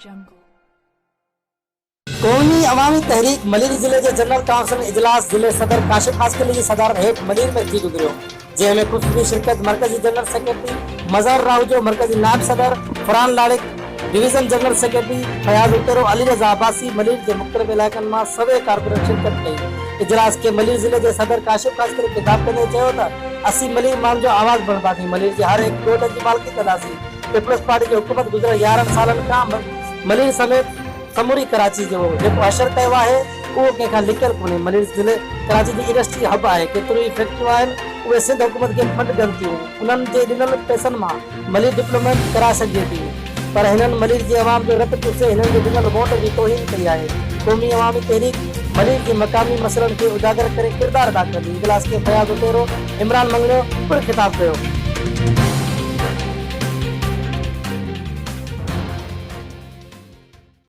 jungle. कौमी अवामी तहरीक मलिर जिले के जनरल काउंसिल इजलास जिले सदर काशिफ खास के लिए सदार हेठ मलिर में थी गुजरियो जैमें खुसूसी शिरकत मरकजी जनरल सेक्रेटरी मजहर राहुजो मरकजी नायब सदर फरहान लाड़िक डिवीजन जनरल सेक्रेटरी फयाज उतेरो अली रजा अब्बासी मलिर के मुख्तलिफ इलाक़नि मां सभई कारपोरेट शिरकत कई। इजलास के मलिर जिले के सदर काशिफ खास करे खिताब कंदे चयो त असी मलिर माण्हुनि जो आवाज़ बणिबा थी। मलिर जी हर एक ॻोठ जी मालिकी कंदासीं। पीपल्स पार्टी की हुकूमत गुज़िरियल 11 सालनि खां मलिर समेत समूरी कराची जो जेको हशर कयो आहे उहो कंहिंखां लिकियल कोन्हे। मलिर ज़िले कराची जी इंडस्ट्री हब आहे। केतिरियूं ई फैक्ट्रियूं आहिनि उहे सिंध हुकूमत खे फंड ॾियनि थियूं। उन्हनि जे ॾिनल पैसनि मां मलिर डिप्लोमेट कराए सघिजे थी, पर हिननि मलिर जी अवाम जो रत चूसे हिननि जे ॾिनल वोट जी तौहीन कई आहे। क़ौमी अवामी तहरीक मलिर जे मक़ामी मसइलनि खे उजागर करे किरदारु अदा कंदी। इजलास खे फयाज़ उतेरो इमरान मंगलियो पिणु ख़िताब कयो।